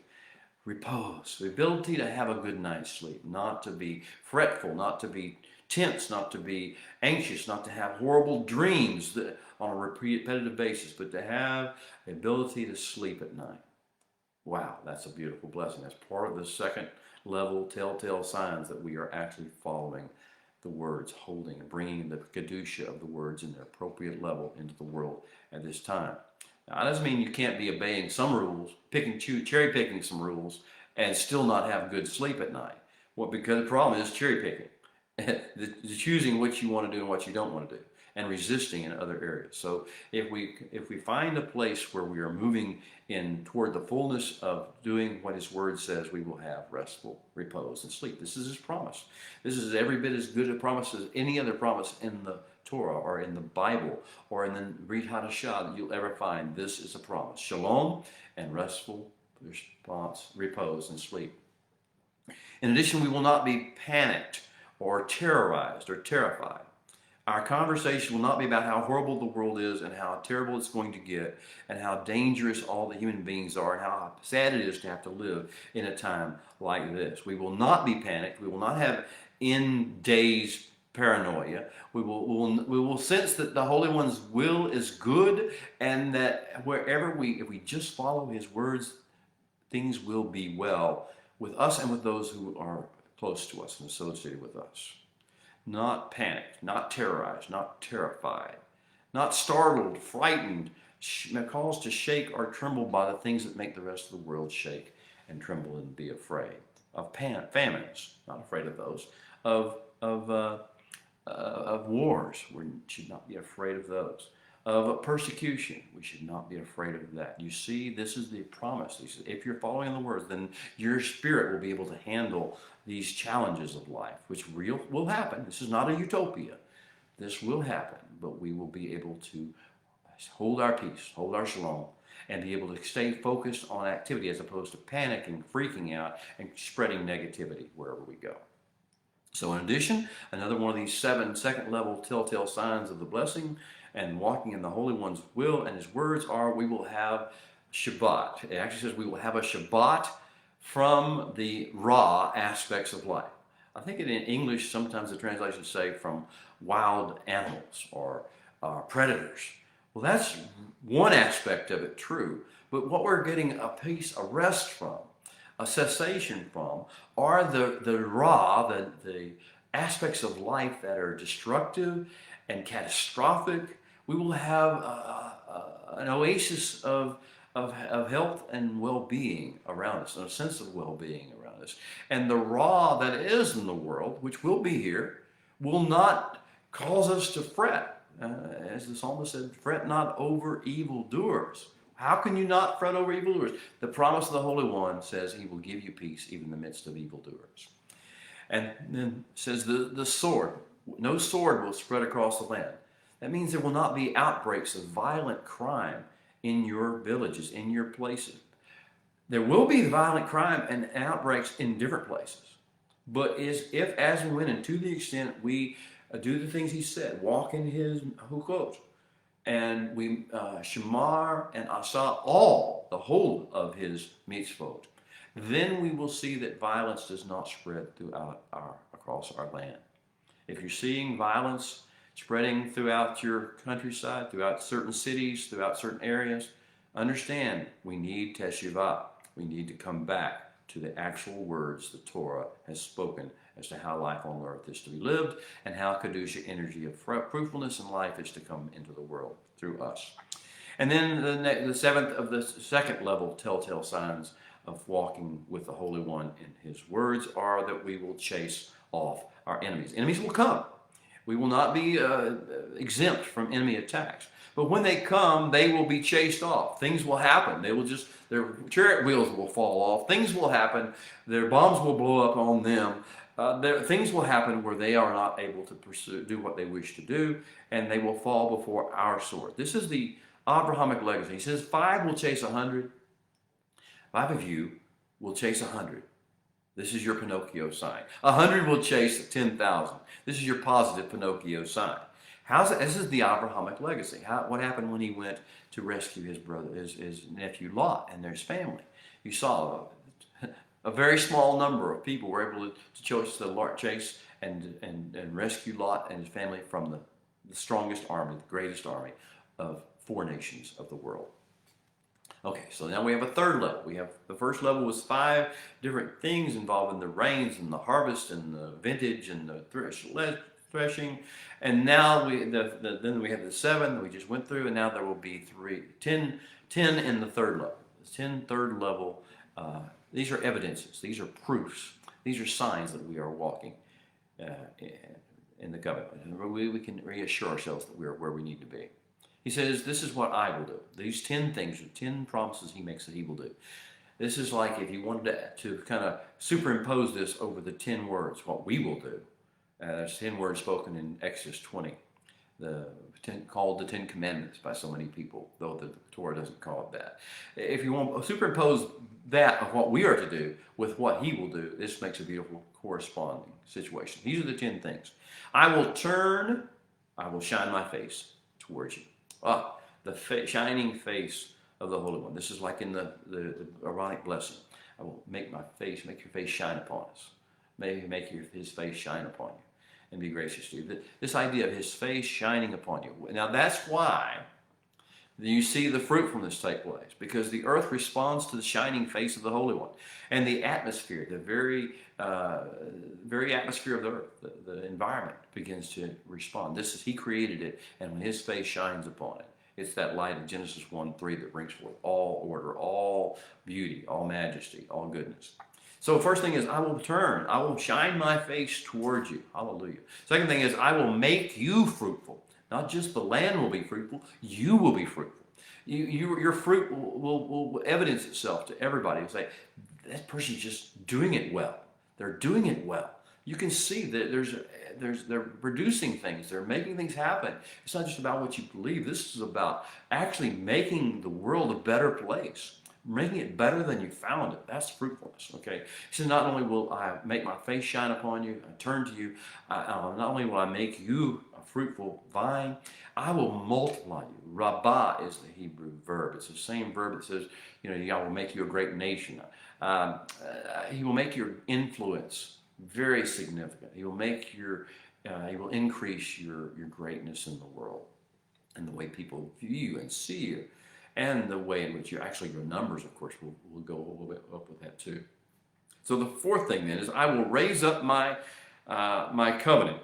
repose, the ability to have a good night's sleep, not to be fretful, not to be tense, not to be anxious, not to have horrible dreams on a repetitive basis, but to have the ability to sleep at night. Wow, that's a beautiful blessing. That's part of the second level telltale signs that we are actually following the words, holding and bringing the kedusha of the words in their appropriate level into the world at this time. Now, that doesn't mean you can't be obeying some rules, cherry picking some rules, and still not have good sleep at night. Well, because the problem is cherry picking, the choosing what you want to do and what you don't want to do, and resisting in other areas. So if we find a place where we are moving in toward the fullness of doing what his word says, we will have restful repose and sleep. This is his promise. This is every bit as good a promise as any other promise in the Torah or in the Bible or in the Brit Hadashah that you'll ever find. This is a promise. Shalom and restful repose and sleep. In addition, we will not be panicked or terrorized or terrified. Our conversation will not be about how horrible the world is and how terrible it's going to get and how dangerous all the human beings are and how sad it is to have to live in a time like this. We will not be panicked. We will not have in-days paranoia. We will sense that the Holy One's will is good and that if we just follow his words, things will be well with us and with those who are close to us and associated with us. Not panicked, not terrorized, not terrified, not startled, frightened, caused to shake or tremble by the things that make the rest of the world shake and tremble and be afraid. Of famines, not afraid of those. Of wars, we should not be afraid of those. Of persecution, we should not be afraid of that. You see, this is the promise. He says, if you're following the words, then your spirit will be able to handle these challenges of life, which will happen. This is not a utopia. This will happen, but we will be able to hold our peace, hold our shalom, and be able to stay focused on activity as opposed to panicking, freaking out, and spreading negativity wherever we go. So in addition, another one of these 7 second-level telltale signs of the blessing and walking in the Holy One's will and his words are we will have Shabbat. It actually says we will have a Shabbat from the raw aspects of life. I think in English, sometimes the translations say from wild animals or predators. Well, that's one aspect of it, true. But what we're getting a rest from, a cessation from, are the raw, the aspects of life that are destructive and catastrophic. We will have an oasis of health and well-being around us, and a sense of well-being around us. And the raw that is in the world, which will be here, will not cause us to fret. As the psalmist said, fret not over evildoers. How can you not fret over evildoers? The promise of the Holy One says he will give you peace even in the midst of evildoers. And then says the sword. No sword will spread across the land. That means there will not be outbreaks of violent crime in your villages, in your places. There will be violent crime and outbreaks in different places. But if, as and when, and to the extent we do the things he said, walk in his hukot, and we shamar and asa the whole of his mitzvot, then we will see that violence does not spread across our land. If you're seeing violence spreading throughout your countryside, throughout certain cities, throughout certain areas, understand we need teshuvah. We need to come back to the actual words the Torah has spoken as to how life on earth is to be lived and how Kedusha energy of fruitfulness and life is to come into the world through us. And then the seventh of the second level telltale signs of walking with the Holy One in his words are that we will chase off our enemies. Enemies will come. We will not be exempt from enemy attacks. But when they come, they will be chased off. Things will happen. Their chariot wheels will fall off. Things will happen. Their bombs will blow up on them. Things will happen where they are not able to do what they wish to do, and they will fall before our sword. This is the Abrahamic legacy. He says 5 will chase 100. 5 of you will chase 100. This is your Pinocchio sign. 100 will chase 10,000. This is your positive Pinocchio sign. How's it? This is the Abrahamic legacy. What happened when he went to rescue his brother, his nephew Lot and his family? You saw a very small number of people were able to chase and rescue Lot and his family from the strongest army, the greatest army of 4 nations of the world. Okay, so now we have a third level. We have the first level was 5 different things involving the rains and the harvest and the vintage and the threshing. And now then we have the 7 we just went through, and now there will be 10 in the third level. 10 third level. These are evidences. These are proofs. These are signs that we are walking in the covenant. We can reassure ourselves that we are where we need to be. He says, this is what I will do. These 10 things, 10 promises he makes that he will do. This is like if you wanted to kind of superimpose this over the 10 words, what we will do. There's 10 words spoken in Exodus 20, called the 10 Commandments by so many people, though the Torah doesn't call it that. If you want to superimpose that of what we are to do with what he will do, this makes a beautiful corresponding situation. These are the 10 things. I will shine my face towards you. The shining face of the Holy One. This is like in the Aaronic blessing. I will make your face shine upon us. May he make his face shine upon you and be gracious to you. This idea of his face shining upon you. Now that's why you see the fruitfulness take place, because the earth responds to the shining face of the Holy One. And the atmosphere, the very atmosphere of the earth, the environment begins to respond. He created it, and when his face shines upon it, it's that light of Genesis 1:3 that brings forth all order, all beauty, all majesty, all goodness. So first thing is, I will shine my face towards you. Hallelujah. Second thing is, I will make you fruitful. Not just the land will be fruitful, you will be fruitful. Your fruit will evidence itself to everybody and say, that person's just doing it well. They're doing it well. You can see that they're producing things. They're making things happen. It's not just about what you believe. This is about actually making the world a better place, making it better than you found it. That's fruitfulness, okay? He says, not only will I make my face shine upon you, I turn to you, not only will I make you a fruitful vine, I will multiply you. Rabbah is the Hebrew verb. It's the same verb that says, I will make you a great nation. He will make your influence very significant. He will increase your greatness in the world and the way people view you and see you, and the way in which your numbers, of course, will go a little bit up with that too. So the fourth thing then is, I will raise up my covenant.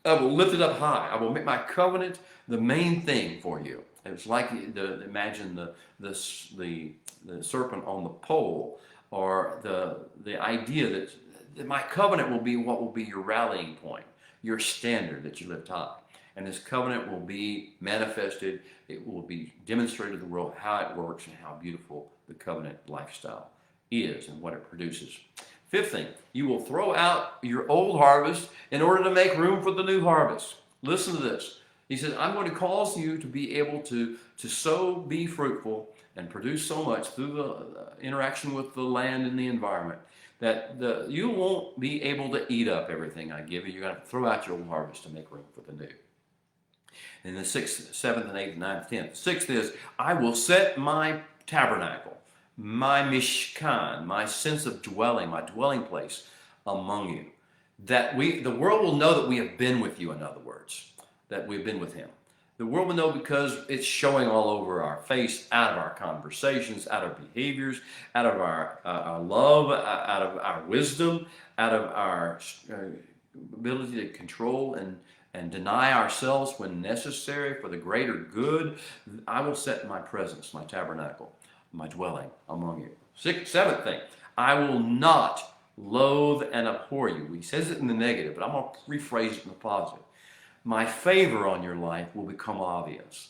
I will lift it up high. I will make my covenant the main thing for you. It's like imagine the serpent on the pole, or the idea that my covenant will be what will be your rallying point, your standard that you lift high. And this covenant will be manifested. It will be demonstrated to the world how it works and how beautiful the covenant lifestyle is and what it produces. Fifth thing, you will throw out your old harvest in order to make room for the new harvest. Listen to this. He says, I'm going to cause you to be able to sow, be fruitful, and produce so much through the interaction with the land and the environment that you won't be able to eat up everything I give you. You're going to throw out your old harvest to make room for the new. And the 6th, 7th, and 8th, 9th, 10th. 6th is, I will set my tabernacle, my mishkan, my sense of dwelling, my dwelling place among you. That the world will know that we have been with you, in other words, that we've been with him. The world will know because it's showing all over our face, out of our conversations, out of behaviors, out of our love, out of our wisdom, out of our ability to control and deny ourselves when necessary for the greater good. I will set my presence, my tabernacle, my dwelling among you. 7th thing, I will not loathe and abhor you. He says it in the negative, but I'm going to rephrase it in the positive. My favor on your life will become obvious.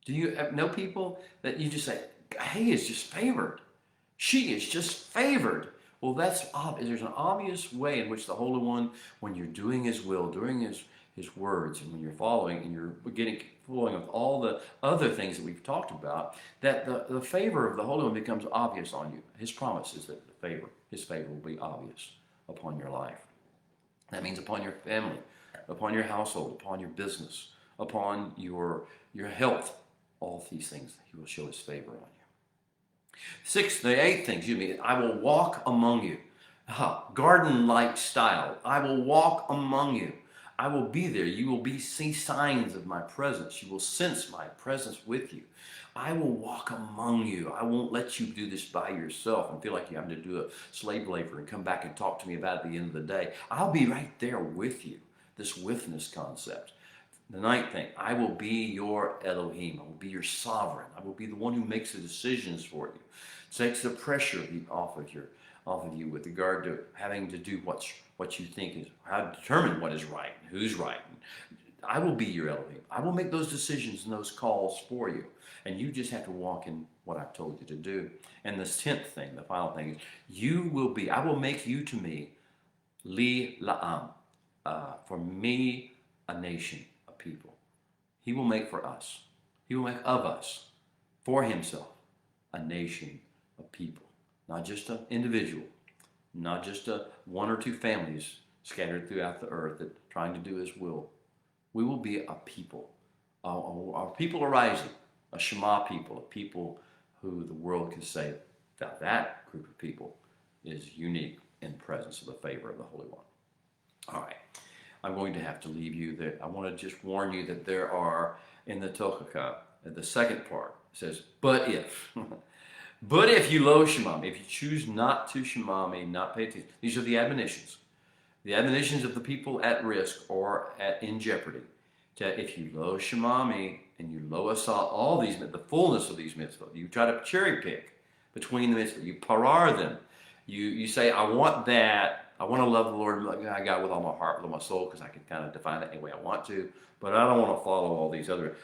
Do you know people that you just say, he is just favored. She is just favored. Well, that's obvious. There's an obvious way in which the Holy One, when you're doing his will, doing his his words, and when you're following and you're flowing with all the other things that we've talked about, that the favor of the Holy One becomes obvious on you. His promise is that his favor will be obvious upon your life. That means upon your family, upon your household, upon your business, upon your health. All these things, he will show his favor on you. The eighth thing, I will walk among you. Garden-like style. I will walk among you. I will be there. You will see signs of my presence. You will sense my presence with you. I will walk among you. I won't let you do this by yourself and feel like you have to do a slave labor and come back and talk to me about it at the end of the day. I'll be right there with you. This witness concept. The ninth thing, I will be your Elohim. I will be your sovereign. I will be the one who makes the decisions for you. Takes the pressure off of you with regard to having to do what you think is, how to determine what is right and who's right. I will be your Elohim. I will make those decisions and those calls for you. And you just have to walk in what I've told you to do. And the 10th thing, the final thing is, I will make you to me, li la'am, for me, a nation, a people. He will make for us. He will make of us, for himself, a nation, a people. Not just an individual, not just one or two families scattered throughout the earth that trying to do his will. We will be a people, our people arising, a Shema people, a people who the world can say that group of people is unique in presence of the favor of the Holy One. All right, I'm going to have to leave you there. I want to just warn you that there are, in the Tochacha, the second part, it says, but if. But if you lo shema me, if you choose not to shema me, not pay attention, these are the admonitions. The admonitions of the people at risk or in jeopardy. If you lo shema me and you lo asa all these, the fullness of these mitzvot, you try to cherry pick between the mitzvot, you parar them. You say, I want that. I want to love the Lord I got with all my heart, with all my soul, because I can kind of define that any way I want to, but I don't want to follow all these other.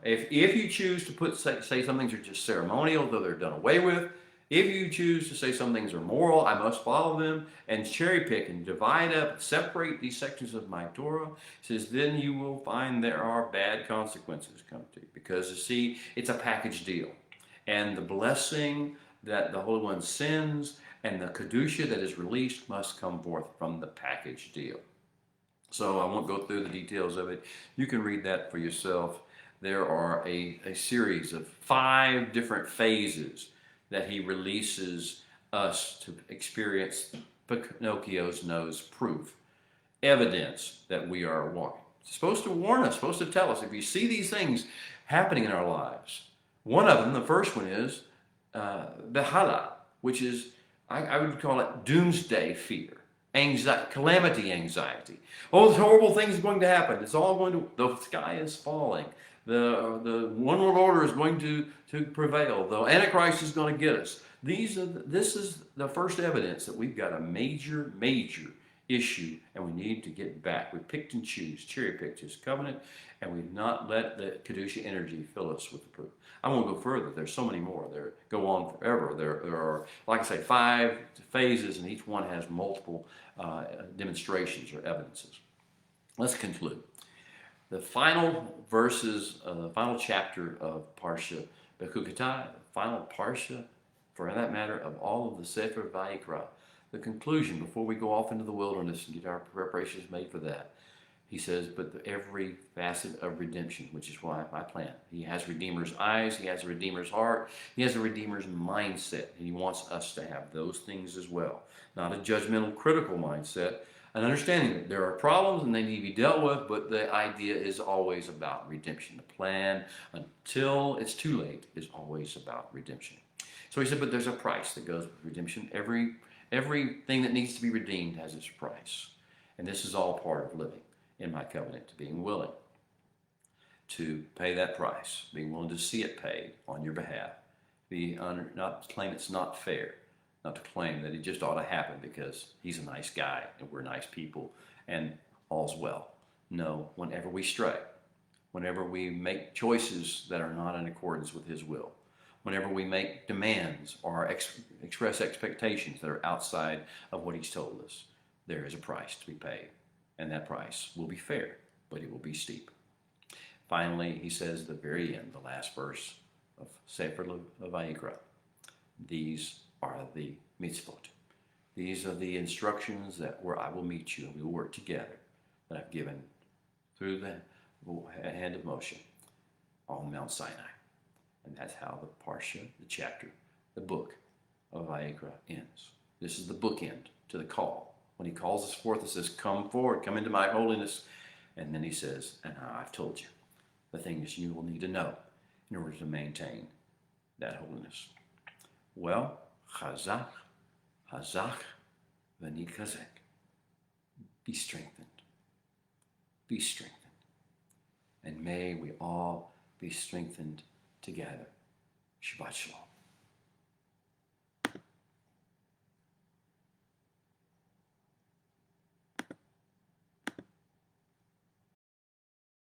If you choose to say some things are just ceremonial, though they're done away with, if you choose to say some things are moral, I must follow them, and cherry pick and divide up, separate these sections of my Torah, says then you will find there are bad consequences come to you. Because you see, it's a package deal. And the blessing that the Holy One sends and the Kedusha that is released must come forth from the package deal. So I won't go through the details of it. You can read that for yourself. There are a series of 5 different phases that he releases us to experience Pinocchio's nose proof, evidence that we are walking. It's supposed to warn us, supposed to tell us if you see these things happening in our lives. One of them, the first one is Behala, which is, I would call it doomsday fear. Calamity anxiety. Oh, this horrible thing is going to happen. It's all going to, the sky is falling. The one world order is going to prevail. The Antichrist is going to get us. This is the first evidence that we've got a major issue, and we need to get back. We picked and choose, cherry picked his covenant, and we've not let the Kedusha energy fill us with the proof. I won't go further. There's so many more. There go on forever. There are, like I say, 5 phases, and each one has multiple demonstrations or evidences. Let's conclude. The final verses, the final chapter of Parsha Bechukotai, the final Parsha, for that matter, of all of the Sefer Vayikra, the conclusion before we go off into the wilderness and get our preparations made for that. He says, but every facet of redemption, which is why I plan. He has Redeemer's eyes. He has a Redeemer's heart. He has a Redeemer's mindset. And he wants us to have those things as well. Not a judgmental, critical mindset. An understanding that there are problems and they need to be dealt with, but the idea is always about redemption. The plan, until it's too late, is always about redemption. So he said, but there's a price that goes with redemption. Everything that needs to be redeemed has its price. And this is all part of living in my covenant, to being willing to pay that price, being willing to see it paid on your behalf, not to claim it's not fair, not to claim that it just ought to happen because he's a nice guy and we're nice people and all's well. No, whenever we stray, whenever we make choices that are not in accordance with his will, whenever we make demands or express expectations that are outside of what he's told us, there is a price to be paid. And that price will be fair, but it will be steep. Finally, he says at the very end, the last verse of Sefer Vayikra, these are the mitzvot. These are the instructions where I will meet you and we will work together that I've given through the hand of Moshe on Mount Sinai. And that's how the parsha, the chapter, the book of Vayikra ends. This is the bookend to the call. When he calls us forth and says, come forward, come into my holiness. And then he says, and I've told you the things you will need to know in order to maintain that holiness. Well, chazak, v'nikazek. Be strengthened. Be strengthened. And may we all be strengthened together. Shabbat Shalom.